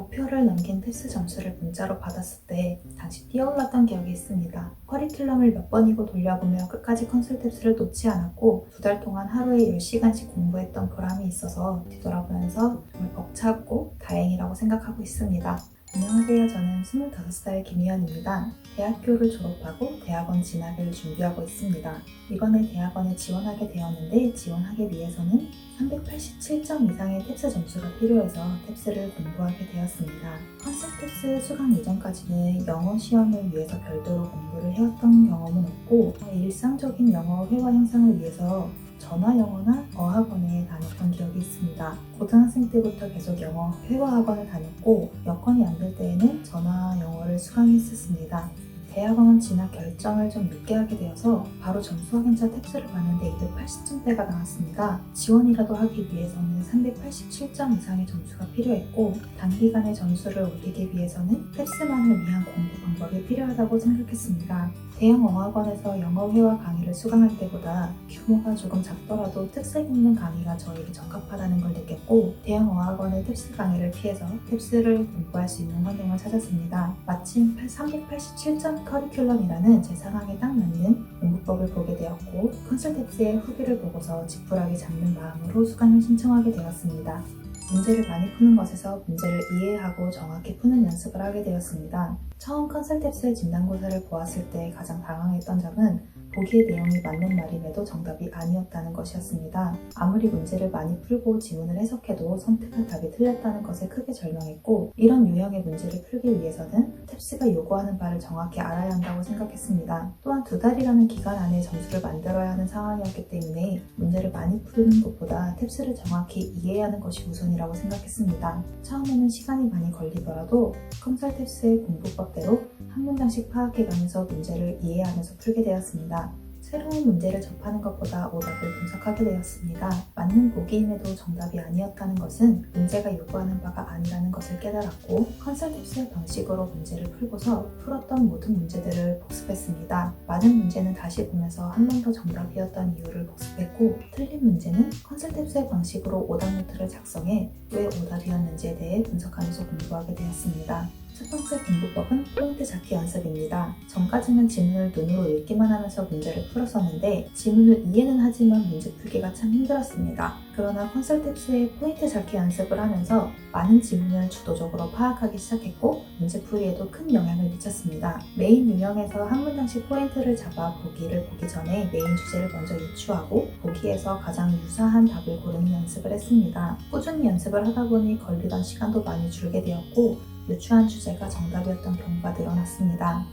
목표를 넘긴 탭스 점수를 문자로 받았을 때 당시 뛰어올랐던 기억이 있습니다. 커리큘럼을 몇 번이고 돌려보며 끝까지 컨설탭스를 놓지 않았고 2달 동안 하루에 10시간씩 공부했던 보람이 있어서 뒤돌아보면서 정말 벅찼고 다행이라고 생각하고 있습니다. 안녕하세요. 저는 25살 김희연입니다. 대학교를 졸업하고 대학원 진학을 준비하고 있습니다. 이번에 대학원에 지원하게 되었는데 지원하기 위해서는 387점 이상의 탭스 점수가 필요해서 탭스를 공부하게 되었습니다. 컨셉 탭스 수강 이전까지는 영어 시험을 위해서 별도로 공부를 해왔던 경험은 없고 일상적인 영어 회화 형상을 위해서 전화 영어나 어학원에 다녔던 기억이 있습니다. 고등학생 때부터 계속 영어 회화 학원을 다녔고 여건이 안 될 때에는 전화 영어를 수강했었습니다. 대학원 진학 결정을 좀 늦게 하게 되어서 바로 점수 확인차 탭스를 봤는데 280점대가 나왔습니다. 지원이라도 하기 위해서는 387점 이상의 점수가 필요했고 단기간에 점수를 올리기 위해서는 탭스만을 위한 공부 방법이 필요하다고 생각했습니다. 대형 어학원에서 영어 회화 강의를 수강할 때보다 규모가 조금 작더라도 특색 있는 강의가 저에게 적합하다는 걸 느꼈고 대형 어학원의 탭스 강의를 피해서 탭스를 공부할 수 있는 환경을 찾았습니다. 마침 387점 커리큘럼이라는 제 상황에 딱 맞는 공부법을 보게 되었고 컨설탭스의 후기를 보고서 지푸라기 잡는 마음으로 수강을 신청하게 되었습니다. 문제를 많이 푸는 것에서 문제를 이해하고 정확히 푸는 연습을 하게 되었습니다. 처음 컨설탭스의 진단고사를 보았을 때 가장 당황했던 점은 보기의 내용이 맞는 말임에도 정답이 아니었다는 것이었습니다. 아무리 문제를 많이 풀고 지문을 해석해도 선택한 답이 틀렸다는 것에 크게 절망했고 이런 유형의 문제를 풀기 위해서는 탭스가 요구하는 바를 정확히 알아야 한다고 생각했습니다. 또한 2달이라는 기간 안에 점수를 만들어야 하는 상황이었기 때문에 문제를 많이 푸는 것보다 탭스를 정확히 이해하는 것이 우선이라고 생각했습니다. 처음에는 시간이 많이 걸리더라도 컨설탭스의 공부법대로 한 문장씩 파악해가면서 문제를 이해하면서 풀게 되었습니다. 새로운 문제를 접하는 것보다 오답을 분석하게 되었습니다. 맞는 보기임에도 정답이 아니었다는 것은 문제가 요구하는 바가 아니라는 것을 깨달았고 컨설탭스의 방식으로 문제를 풀고서 풀었던 모든 문제들을 복습했습니다. 많은 문제는 다시 보면서 한 번 더 정답이었던 이유를 복습했고 틀린 문제는 컨설탭스의 방식으로 오답 노트를 작성해 왜 오답이었는지에 대해 분석하면서 공부하게 되었습니다. 첫 번째 공부법은 포인트 잡기 연습입니다. 전까지는 지문을 눈으로 읽기만 하면서 문제를 풀었었는데 지문을 이해는 하지만 문제 풀기가 참 힘들었습니다. 그러나 컨설탭스의 포인트 잡기 연습을 하면서 많은 지문을 주도적으로 파악하기 시작했고 문제 풀이에도 큰 영향을 미쳤습니다. 메인 유형에서 한 문장씩 포인트를 잡아 보기를 보기 전에 메인 주제를 먼저 유추하고 보기에서 가장 유사한 답을 고르는 연습을 했습니다. 꾸준히 연습을 하다 보니 걸리던 시간도 많이 줄게 되었고 유추한 주제가 정답이었던 경우가 늘어났습니다.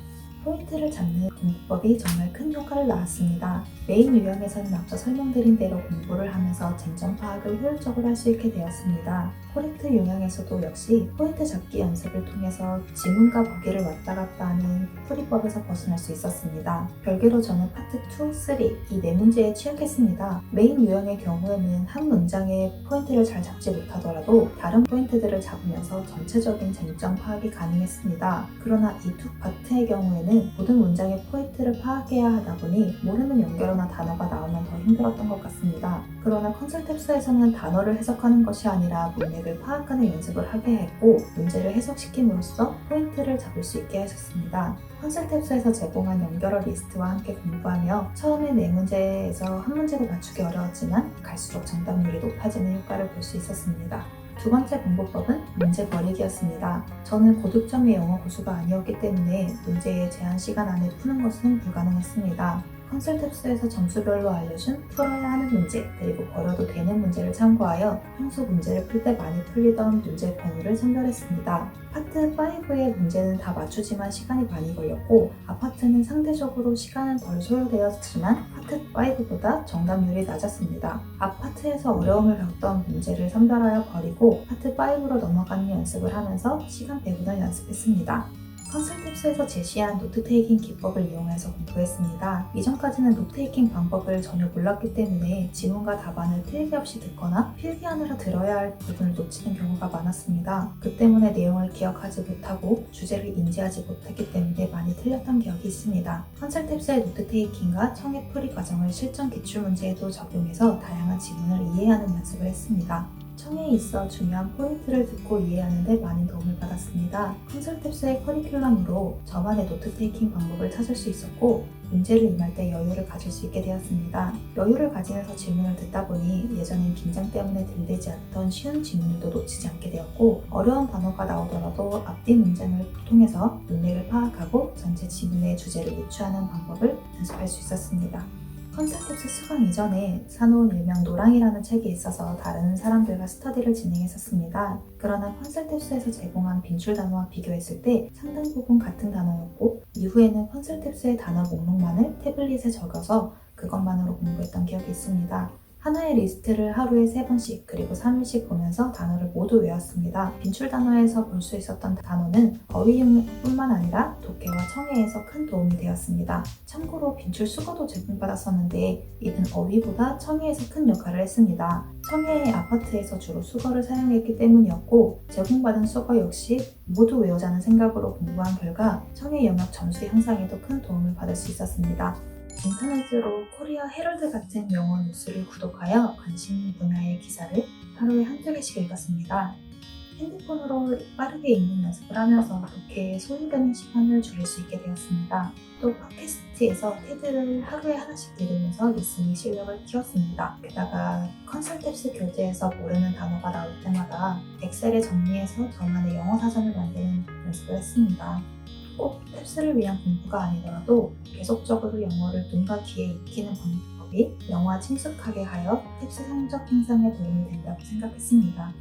포인트를 잡는 공부법이 정말 큰 효과를 낳았습니다. 메인 유형에서는 앞서 설명드린 대로 공부를 하면서 쟁점 파악을 효율적으로 할 수 있게 되었습니다. 코렉트 유형에서도 역시 포인트 잡기 연습을 통해서 지문과 보기를 왔다 갔다 하는 풀이법에서 벗어날 수 있었습니다. 별개로 저는 파트 2, 3 이 네 문제에 취약했습니다. 메인 유형의 경우에는 한 문장의 포인트를 잘 잡지 못하더라도 다른 포인트들을 잡으면서 전체적인 쟁점 파악이 가능했습니다. 그러나 이 두 파트의 경우에는 모든 문장의 포인트를 파악해야 하다 보니 모르는 연결어나 단어가 나오면 더 힘들었던 것 같습니다. 그러나 컨설탭스에서는 단어를 해석하는 것이 아니라 문맥을 파악하는 연습을 하게 했고 문제를 해석시킴으로써 포인트를 잡을 수 있게 하셨습니다. 컨설탭스에서 제공한 연결어 리스트와 함께 공부하며 처음에 4문제에서 한 문제도 맞추기 어려웠지만 갈수록 정답률이 높아지는 효과를 볼 수 있었습니다. 두 번째 공부법은 문제 버리기였습니다. 저는 고득점의 영어 고수가 아니었기 때문에 문제의 제한 시간 안에 푸는 것은 불가능했습니다. 컨설탭스에서 점수별로 알려준 풀어야 하는 문제 그리고 버려도 되는 문제를 참고하여 평소 문제를 풀 때 많이 풀리던 문제 번호를 선별했습니다. 파트 5의 문제는 다 맞추지만 시간이 많이 걸렸고 앞파트는 상대적으로 시간은 덜 소요되었지만 파트 5보다 정답률이 낮았습니다. 앞파트에서 어려움을 겪던 문제를 선별하여 버리고 파트 5로 넘어가는 연습을 하면서 시간 배분을 연습했습니다. 컨설탭스에서 제시한 노트테이킹 기법을 이용해서 공부했습니다. 이전까지는 노트테이킹 방법을 전혀 몰랐기 때문에 지문과 답안을 틀리기 없이 듣거나 필기하느라 들어야 할 부분을 놓치는 경우가 많았습니다. 그 때문에 내용을 기억하지 못하고 주제를 인지하지 못했기 때문에 많이 틀렸던 기억이 있습니다. 컨설탭스의 노트테이킹과 청해 풀이 과정을 실전 기출문제에도 적용해서 다양한 지문을 이해하는 연습을 했습니다. 청해에 있어 중요한 포인트를 듣고 이해하는 데 많은 도움을 받았습니다. 컨설탭스의 커리큘럼으로 저만의 노트테이킹 방법을 찾을 수 있었고 문제를 임할 때 여유를 가질 수 있게 되었습니다. 여유를 가지면서 질문을 듣다 보니 예전엔 긴장 때문에 들리지 않던 쉬운 질문들도 놓치지 않게 되었고 어려운 단어가 나오더라도 앞뒤 문장을 통해서 문맥을 파악하고 전체 지문의 주제를 유추하는 방법을 연습할 수 있었습니다. 컨설탭스 수강 이전에 사놓은 일명 노랑이라는 책이 있어서 다른 사람들과 스터디를 진행했었습니다. 그러나 컨설탭스에서 제공한 빈출 단어와 비교했을 때 상당 부분 같은 단어였고 이후에는 컨설탭스의 단어 목록만을 태블릿에 적어서 그것만으로 공부했던 기억이 있습니다. 하나의 리스트를 하루에 3번씩 그리고 3일씩 보면서 단어를 모두 외웠습니다. 빈출 단어에서 볼 수 있었던 단어는 어휘뿐만 아니라 독해와 청해에서 큰 도움이 되었습니다. 참고로 빈출 수거도 제공받았었는데 이는 어휘보다 청해에서 큰 역할을 했습니다. 청해의 아파트에서 주로 수거를 사용했기 때문이었고 제공받은 수거 역시 모두 외우자는 생각으로 공부한 결과 청해 영역 점수 향상에도 큰 도움을 받을 수 있었습니다. 인터넷으로 코리아 헤럴드 같은 영어 뉴스를 구독하여 관심 분야의 기사를 하루에 한두 개씩 읽었습니다. 핸드폰으로 빠르게 읽는 연습을 하면서 독해에 소요되는 시간을 줄일 수 있게 되었습니다. 또 팟캐스트에서 테드를 하루에 하나씩 들으면서 리스닝 실력을 키웠습니다. 게다가 컨설탭스 교재에서 모르는 단어가 나올 때마다 엑셀에 정리해서 저만의 영어 사전을 만드는 연습을 했습니다. 꼭 탭스를 위한 공부가 아니더라도 계속적으로 영어를 눈과 귀에 익히는 방법이 영어와 친숙하게 하여 탭스 성적 향상에 도움이 된다고 생각했습니다.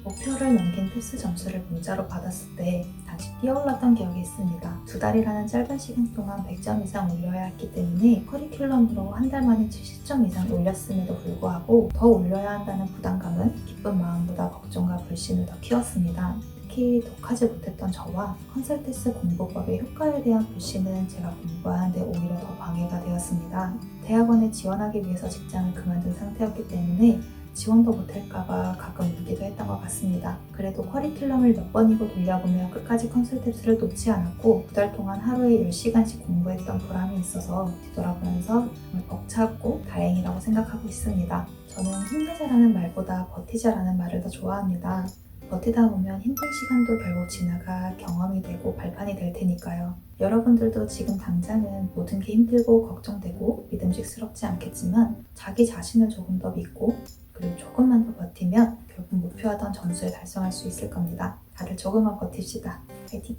목표를 넘긴 탭스 점수를 문자로 받았을 때 다시 뛰어올랐던 기억이 있습니다. 2달이라는 짧은 시간 동안 100점 이상 올려야 했기 때문에 커리큘럼으로 한 달 만에 70점 이상 올렸음에도 불구하고 더 올려야 한다는 부담감은 기쁜 마음보다 걱정과 불신을 더 키웠습니다. 특히 독하지 못했던 저와 컨설테스 공부법의 효과에 대한 불신은 제가 공부하는데 오히려 더 방해가 되었습니다. 대학원에 지원하기 위해서 직장을 그만둔 상태였기 때문에 지원도 못할까봐 가끔 울기도 했던 것 같습니다. 그래도 커리큘럼을 몇 번이고 돌려보며 끝까지 컨설탭스를 놓지 않았고 2달 동안 하루에 10시간씩 공부했던 보람이 있어서 뒤돌아보면서 정말 벅찼고 다행이라고 생각하고 있습니다. 저는 힘내자라는 말보다 버티자라는 말을 더 좋아합니다. 버티다 보면 힘든 시간도 결국 지나가 경험이 되고 발판이 될 테니까요. 여러분들도 지금 당장은 모든 게 힘들고 걱정되고 믿음직스럽지 않겠지만 자기 자신을 조금 더 믿고 그리고 조금만 더 버티면 결국 목표하던 점수를 달성할 수 있을 겁니다. 다들 조금만 버팁시다. 파이팅!